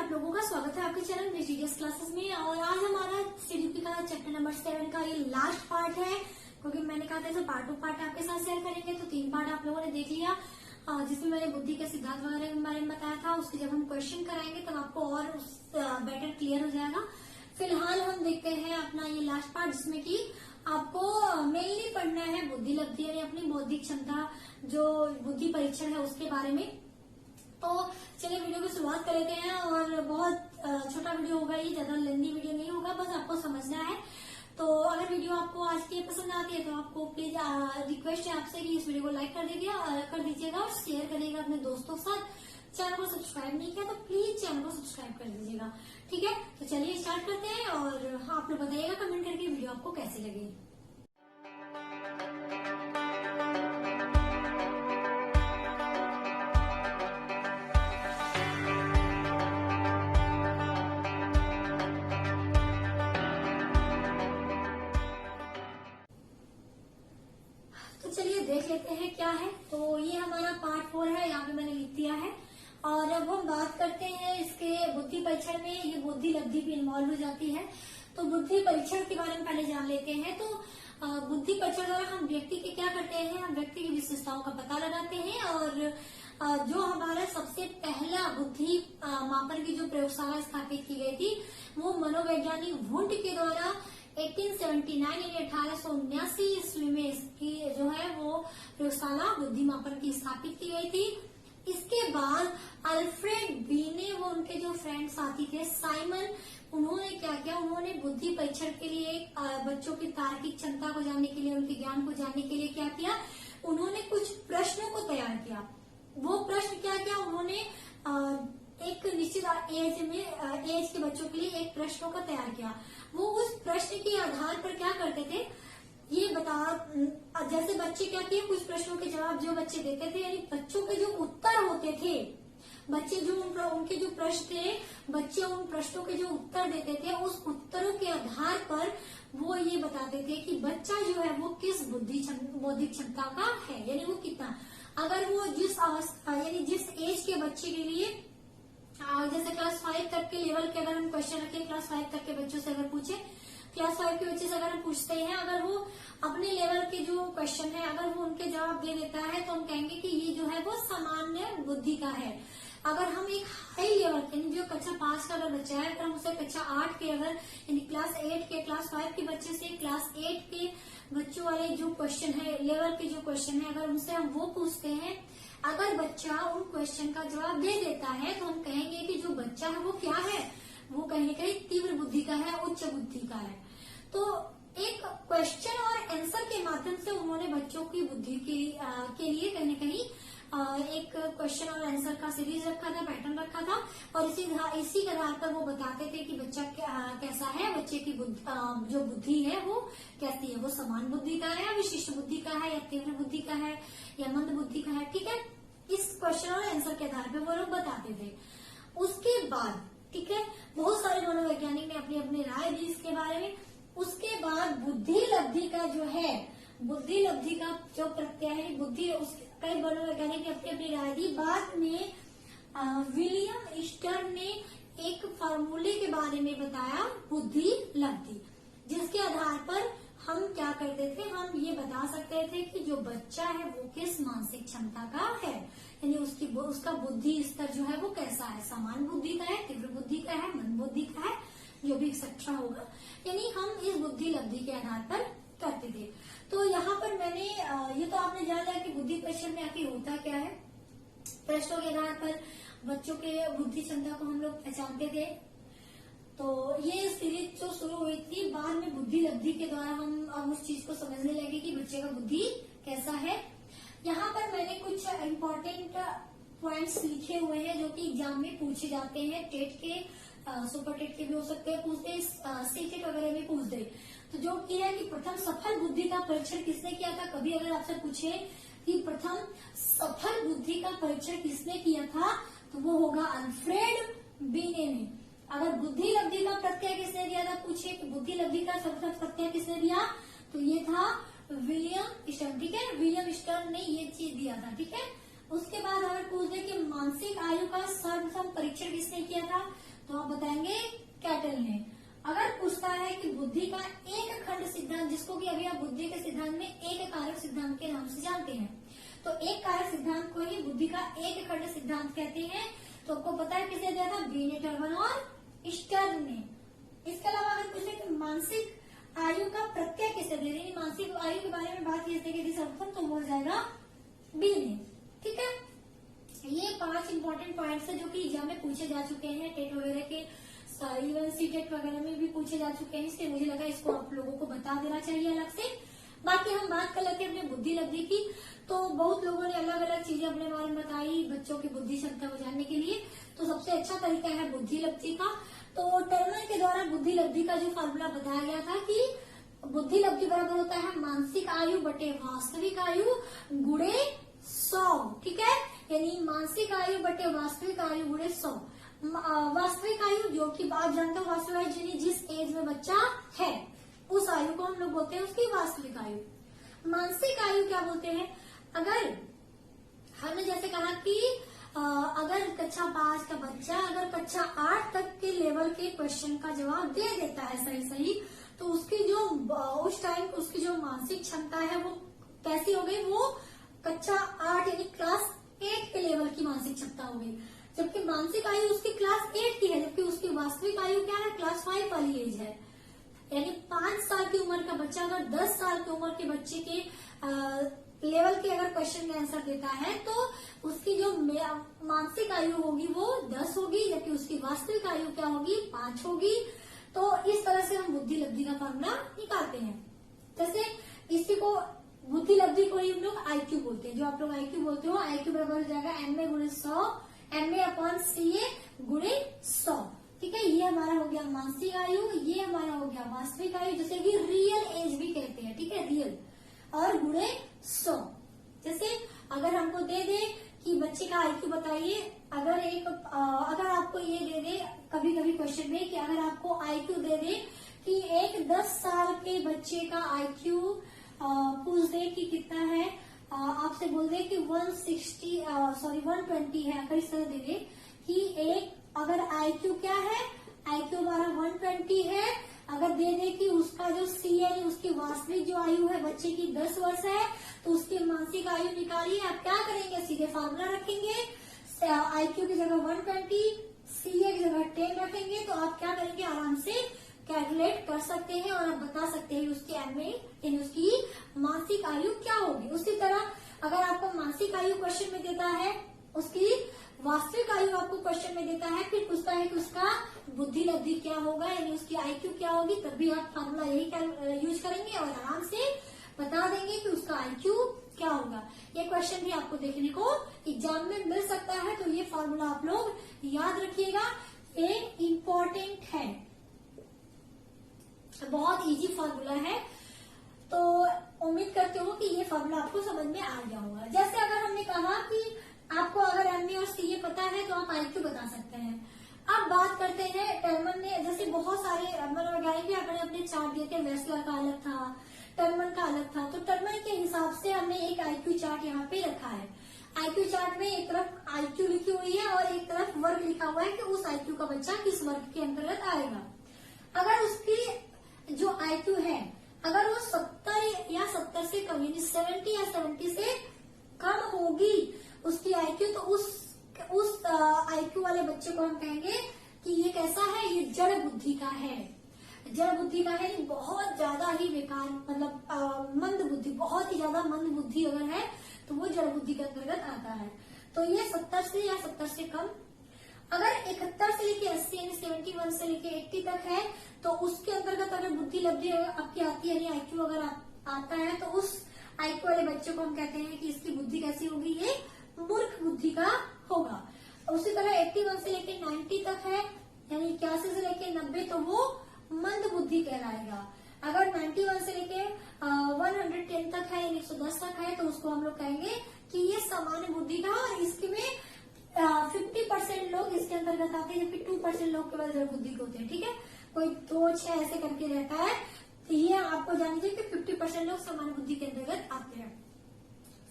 आप लोगों का स्वागत है आपके चैनल मेजिडियस क्लासेस में। और आज हमारा सीडीपी का चैप्टर नंबर 7 का ये लास्ट पार्ट है, क्योंकि मैंने कहा था इसे पार्ट 2 पार्ट आपके साथ शेयर करेंगे। तो 3 पार्ट आप लोगों ने देख लिया, जिसमें मैंने बुद्धि के सिद्धांत वगैरह के बारे में बताया था। उसके जब हम क्वेश्चन कराएंगे तब आपको और बेटर क्लियर हो जाएगा। फिलहाल हम देखते हैं अपना ये लास्ट पार्ट, जिसमें की आपको मेनली पढ़ना है बुद्धि लब्धि यानी अपनी बौद्धिक क्षमता, जो बुद्धि परीक्षण है उसके बारे में। तो चलिए वीडियो की शुरुआत कर लेते हैं। और बहुत छोटा वीडियो होगा, ये ज्यादा लेंदी वीडियो नहीं होगा, बस आपको समझना है। तो अगर वीडियो आपको आज की पसंद आती है तो आपको प्लीज रिक्वेस्ट है आपसे कि इस वीडियो को लाइक कर दीजिएगा और शेयर करिएगा अपने दोस्तों के साथ। चैनल को सब्सक्राइब नहीं किया तो प्लीज चैनल को सब्सक्राइब कर दीजिएगा, ठीक है। तो चलिए स्टार्ट करते हैं और आप लोग बताइएगा कमेंट करके वीडियो आपको कैसी लगी। चलिए देख लेते हैं क्या है। तो ये हमारा पार्ट 4 है, यहाँ पे मैंने लिख दिया है। और अब हम बात करते हैं इसके बुद्धि परीक्षण में। ये बुद्धि लब्धि भी इन्वॉल्व हो जाती है। तो बुद्धि परीक्षण के बारे में पहले जान लेते हैं। तो बुद्धि परीक्षण द्वारा हम व्यक्ति के क्या करते हैं, हम व्यक्ति की विशेषताओं का पता लगाते हैं। और जो हमारा सबसे पहला बुद्धि मापन की जो प्रयोगशाला स्थापित की गई थी, वो मनोवैज्ञानिक वुंड के द्वारा 1879 यानी 1879 ईस्वी में इसकी जो है वो प्रयोगशाला बुद्धिमापन की स्थापित की गई थी। इसके बाद अल्फ्रेड बीने, वो उनके जो फ्रेंड साथी थे साइमन, उन्होंने क्या किया, उन्होंने बुद्धि परीक्षण के लिए बच्चों की तार्किक क्षमता को जानने के लिए, उनके ज्ञान को जानने के लिए क्या किया, उन्होंने कुछ प्रश्नों को तैयार किया। वो प्रश्न क्या किया, उन्होंने एक निश्चित एज के बच्चों के लिए एक प्रश्नों का तैयार किया। वो उस प्रश्न के आधार पर क्या करते थे, ये जैसे बच्चे क्या किए, कुछ प्रश्नों के जवाब जो बच्चे देते थे, यानी बच्चों के जो उत्तर होते थे, बच्चे जो उनके जो प्रश्न थे, बच्चे उन प्रश्नों के जो उत्तर देते थे, उस उत्तरों के आधार पर वो ये बताते थे कि बच्चा जो है वो किस बौद्धिक क्षमता का है, यानी वो कितना, अगर वो जिस अवस्था यानी जिस एज के बच्चे के लिए, जैसे क्लास 5 तक के लेवल के अगर हम क्वेश्चन रखें, क्लास 5 तक के बच्चों से अगर पूछे, क्लास 5 के बच्चे से अगर हम पूछते हैं, अगर वो अपने लेवल के जो क्वेश्चन है अगर वो उनके जवाब दे देता है, तो हम कहेंगे कि ये जो है वो सामान्य बुद्धि का है। अगर हम एक हाई लेवल के जो कक्षा 5 का अगर बच्चा है, अगर हम उसे कक्षा 8 के अगर यानी क्लास 8 के, क्लास 5 के बच्चे से क्लास 8 के बच्चों वाले जो क्वेश्चन है, लेवल के जो क्वेश्चन है, अगर उनसे हम वो पूछते हैं, अगर बच्चा उन क्वेश्चन का जवाब दे देता है, तो हम कहेंगे कि जो बच्चा है वो क्या है, वो कहीं कहीं तीव्र बुद्धि का है, उच्च बुद्धि का है। तो एक क्वेश्चन और आंसर के माध्यम से उन्होंने बच्चों की बुद्धि के लिए कहीं न कहीं एक क्वेश्चन और आंसर का सीरीज रखा था, पैटर्न रखा था। और इसी के आधार पर वो बताते थे कि बच्चा कैसा है, बच्चे की जो बुद्धि है वो कैसी है, वो समान बुद्धि का है या विशिष्ट बुद्धि का है या तीव्र बुद्धि का है या मंद बुद्धि का है, ठीक है। इस क्वेश्चन और आंसर के आधार पर वो लोग बताते थे। उसके बाद, ठीक है, बहुत सारे मनोवैज्ञानिक ने अपनी अपनी राय दी इसके बारे में। उसके बाद बुद्धि लब्धि का जो है, बुद्धि लब्धि का जो प्रत्यय है बुद्धि, कई मनोवैज्ञानिक ने अपनी अपनी राय दी। बाद में विलियम स्टर्न ने एक फार्मूले के बारे में बताया बुद्धि लब्धि, जिसके आधार पर हम क्या करते थे, हम ये बता सकते थे कि जो बच्चा है वो किस मानसिक क्षमता का है, यानी उसका बुद्धि स्तर जो है वो कैसा है, समान बुद्धि का है, तीव्र बुद्धि का है, मंद बुद्धि का है, जो भी एक्सेट्रा होगा, यानी हम इस बुद्धि लब्धि के आधार पर करते थे। तो यहाँ पर मैंने ये तो आपने जान लिया कि बुद्धि परीक्षण में आखिर होता क्या है। प्रश्नों के आधार पर बच्चों के बुद्धि क्षमता को हम लोग पहचानते थे। तो ये सीरीज जो शुरू हुई थी, बाद में बुद्धि लब्धि के द्वारा हम उस चीज को समझने लगे कि बच्चे का बुद्धि कैसा है। यहाँ पर मैंने कुछ इम्पोर्टेंट पॉइंट्स लिखे हुए हैं जो कि एग्जाम में पूछे जाते हैं, टेट के, सुपर टेट के भी हो सकते हैं, पूछते सीटेट वगैरह में पूछ दे। तो जो किया कि प्रथम सफल बुद्धि का परीक्षण किसने किया था, कभी अगर आपसे पूछे कि प्रथम सफल बुद्धि का परीक्षण किसने किया था, तो वो होगा अल्फ्रेड बीने ने। अगर बुद्धि लब्धि का प्रत्यय किसने दिया था, पूछे कि बुद्धि लब्धि का सर्वप्रथम प्रत्यय किसने दिया, तो ये था विलियम स्टर्न, ठीक है। विलियम स्टर्न ने ये चीज दिया था, ठीक है। उसके बाद अगर पूछ दे कि मानसिक आयु का सर्वप्रथम परीक्षण किसने किया था, तो आप बताएंगे कैटल ने। अगर पूछता है कि बुद्धि का एक खंड सिद्धांत, जिसको कि अभी आप बुद्धि के सिद्धांत में एक कारक सिद्धांत के नाम से जानते हैं, तो एक कारक सिद्धांत को ही बुद्धि का एक खंड सिद्धांत कहते हैं। तो आपको पता है किसने दिया था, बी ने, टर्बन और स्टर्न ने। इसके अलावा अगर पूछे कि मानसिक आयु का प्रत्यय किसने दे रही, मानसिक आयु के बारे में बात की सर्वप्रथम, तो बोल जाएगा बी ने। ठीक है, ये 5 इंपॉर्टेंट पॉइंट्स है जो कि एग्जाम में पूछे जा चुके हैं, टेट वगैरह के, इवन सीटेट वगैरह में भी पूछे जा चुके हैं, इसलिए मुझे लगा इसको आप लोगों को बता देना चाहिए अलग से। बाकी हम बात कर लेते हैं अपने बुद्धि लब्धि की। तो बहुत लोगों ने अलग अलग चीजें अपने बारे में बताई बच्चों की बुद्धि क्षमता को जानने के लिए। तो सबसे अच्छा तरीका है बुद्धि लब्धि का। तो टर्नर के द्वारा बुद्धि लब्धि का जो फॉर्मूला बताया गया था कि बुद्धि लब्धि बराबर होता है मानसिक आयु बटे वास्तविक आयु गुणे 100। ठीक है, यानी मानसिक आयु बटे वास्तविक आयु गुणे 100। वास्तविक आयु जो कि आप जानते हो, वास्तविक आयु जिस एज में बच्चा है उस आयु को हम लोग बोलते हैं उसकी वास्तविक आयु। मानसिक आयु क्या बोलते हैं, अगर हमने जैसे कहा कि अगर कक्षा 5 का बच्चा अगर कक्षा 8 तक के लेवल के क्वेश्चन का जवाब दे देता है सही, तो उसकी जो उस टाइम उसकी जो मानसिक क्षमता है वो कैसी हो गई, वो कक्षा 8 यानी क्लास 8 के लेवल की मानसिक क्षमता हो गई। जबकि मानसिक आयु उसकी क्लास 8 की है, जबकि उसकी वास्तविक आयु क्या है, क्लास 5 वाली एज है। यानी 5 साल की उम्र का बच्चा अगर 10 साल की उम्र के बच्चे के लेवल के अगर क्वेश्चन का आंसर देता है तो उसकी जो मानसिक आयु होगी वो 10 होगी, जबकि उसकी वास्तविक आयु क्या होगी, 5 होगी। तो इस तरह से हम बुद्धि लब्धि का फॉर्मूला निकालते हैं। जैसे इसी को बुद्धि लब्धि को ही हम लोग IQ बोलते हैं, जो आप लोग IQ बोलते हो, IQ बराबर हो जाएगा MA गुणे 100, MA अपॉन CA गुणे 100। ठीक है, ये हमारा हो गया मानसिक आयु, ये हमारा हो गया वास्तविक आयु, जैसे कि रियल एज भी कहते हैं। ठीक है, रियल और गुणे 100। जैसे अगर हमको दे दे कि बच्चे का IQ बताइए, अगर आपको ये दे दे कभी कभी क्वेश्चन में कि अगर आपको IQ दे दे कि एक 10 साल के बच्चे का IQ पूछ दे कि कितना है, आपसे बोल दे कि 120 है, अगर इस तरह दे दे कि एक अगर IQ क्या है, IQ हमारा 120 है, अगर दे दे कि उसका जो CA उसकी वास्तविक जो आयु है बच्चे की 10 वर्ष है, तो उसकी मानसिक आयु निकालिए। आप क्या करेंगे, सीधे फार्मूला रखेंगे, IQ की जगह 120, CA की जगह 10 रखेंगे, तो आप क्या करेंगे, आराम से कैलकुलेट कर सकते हैं और आप बता सकते हैं उसकी MA यानी उसकी मानसिक आयु क्या होगी। उसी तरह अगर आपको मानसिक आयु क्वेश्चन में देता है, उसकी वास्तविक आयु आपको क्वेश्चन में देता है, फिर पूछता है कि उसका बुद्धि लब्धि क्या होगा यानी उसकी IQ क्या होगी, तब भी आप फार्मूला यही यूज करेंगे और आराम से बता देंगे कि उसका IQ क्या होगा। ये क्वेश्चन भी आपको देखने को एग्जाम में मिल सकता है, तो ये फार्मूला आप लोग याद रखिएगा, ये इम्पोर्टेंट है, बहुत इजी फार्मूला है। तो उम्मीद करती हूँ कि ये फार्मूला आपको समझ में आ गया होगा। जैसे अगर हमने कहा कि आपको अगर MA और CA पता है तो आप IQ बता सकते हैं। अब बात करते हैं टर्मन ने, जैसे बहुत सारे मनोवैज्ञानिक भी अपने अपने चार्ट दिए थे, वेस्लर का अलग था, टर्मन का अलग था, तो टर्मन के हिसाब से हमने एक IQ चार्ट यहाँ पे रखा है। IQ चार्ट में एक तरफ IQ लिखी हुई है और एक तरफ वर्ग लिखा हुआ है कि उस IQ का बच्चा किस वर्ग के अंतर्गत आएगा। अगर उसकी जो IQ है अगर वो 70 या 70 से कम यानी 70 या 70 से कम होगी उसकी IQ, तो उस IQ वाले बच्चे को हम कहेंगे कि ये कैसा है, ये जड़ बुद्धि का है। जड़ बुद्धि का है, बहुत ज्यादा ही बेकार, मतलब मंद बुद्धि, बहुत ही ज्यादा मंद बुद्धि अगर है तो वो जड़ बुद्धि के अंतर्गत आता है। तो ये 70 से या 70 से कम। अगर 71 से लेके 80 यानी 71 से लेके 80 तक है तो उसके अंतर्गत अगर बुद्धि लब्धि आपकी आती है यानी IQ अगर आता है तो उस IQ वाले बच्चे को हम कहते हैं कि इसकी बुद्धि कैसी होगी, ये मूर्ख बुद्धि का होगा। उसी तरह 81 से लेके 90 तक है यानी 81 से लेके 90 तो वो मंद बुद्धि कहलाएगा। अगर 91 से लेके 110 तक है यानी 110 तक है तो उसको हम लोग कहेंगे कि ये सामान्य बुद्धि का, और इसके में 50% लोग इसके अंतर्गत आते हैं जबकि 2% लोग केवल जड़ बुद्धि के होते हैं। ठीक है, कोई 2-6 ऐसे करके रहता है, तो ये आपको जान लीजिए कि 50% लोग सामान्य बुद्धि के अंतर्गत आते हैं।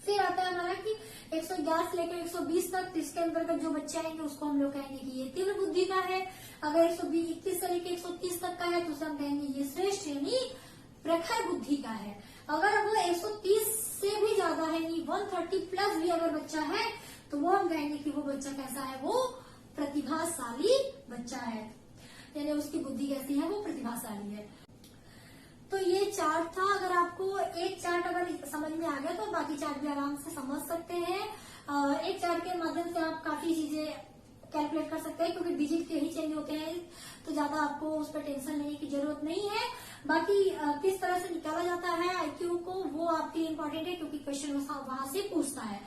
फिर आता है हमारा कि 111 से लेकर 120 तक, तो इसके अंतर्गत जो बच्चे आएंगे उसको हम लोग कहेंगे कि ये तीव्र बुद्धि का है। अगर 121 से लेकर 130 तक का है तो उसे हम कहेंगे ये श्रेष्ठ यानी प्रखर बुद्धि का है। अगर वो 130 से भी ज्यादा है यानी 130 प्लस भी अगर बच्चा है तो वो हम कहेंगे कि वो बच्चा कैसा है, वो प्रतिभाशाली बच्चा है, यानी उसकी बुद्धि कैसी है, वो प्रतिभाशाली है। तो ये चार्ट था। अगर आपको एक चार्ट अगर समझ में आ गया तो बाकी चार्ट भी आराम से समझ सकते हैं। एक चार्ट के माध्यम से आप काफी चीजें कैलकुलेट कर सकते हैं, क्योंकि डिजिट के ही चेंज होते हैं तो ज्यादा आपको उस पर टेंशन लेने की जरूरत नहीं है। बाकी किस तरह से निकाला जाता है आईक्यू को, वो आपके लिए इम्पोर्टेंट है, क्योंकि क्वेश्चन वहां से पूछता है।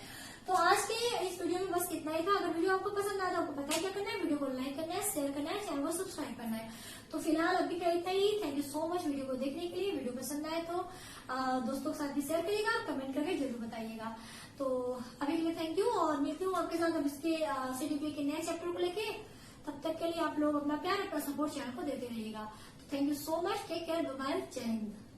तो आज के इस वीडियो में बस इतना ही था। अगर वीडियो आपको पसंद आया तो आपको पता है क्या करना है, वीडियो को लाइक करना है, शेयर करना है, चैनल को सब्सक्राइब करना है। तो फिलहाल अभी का इतना ही। Thank you so much video को देखने के लिए। वीडियो पसंद आए तो दोस्तों के साथ भी शेयर करिएगा, कमेंट करके जरूर बताइएगा। तो अभी के लिए थैंक यू, और मिलती हूँ आपके साथ अब इसके CDP के नए चैप्टर को लेके। तब तक के लिए आप लोग अपना प्यार, अपना सपोर्ट चैनल को देते रहिएगा। तो thank you so much, take care, bye bye, जय हिंद।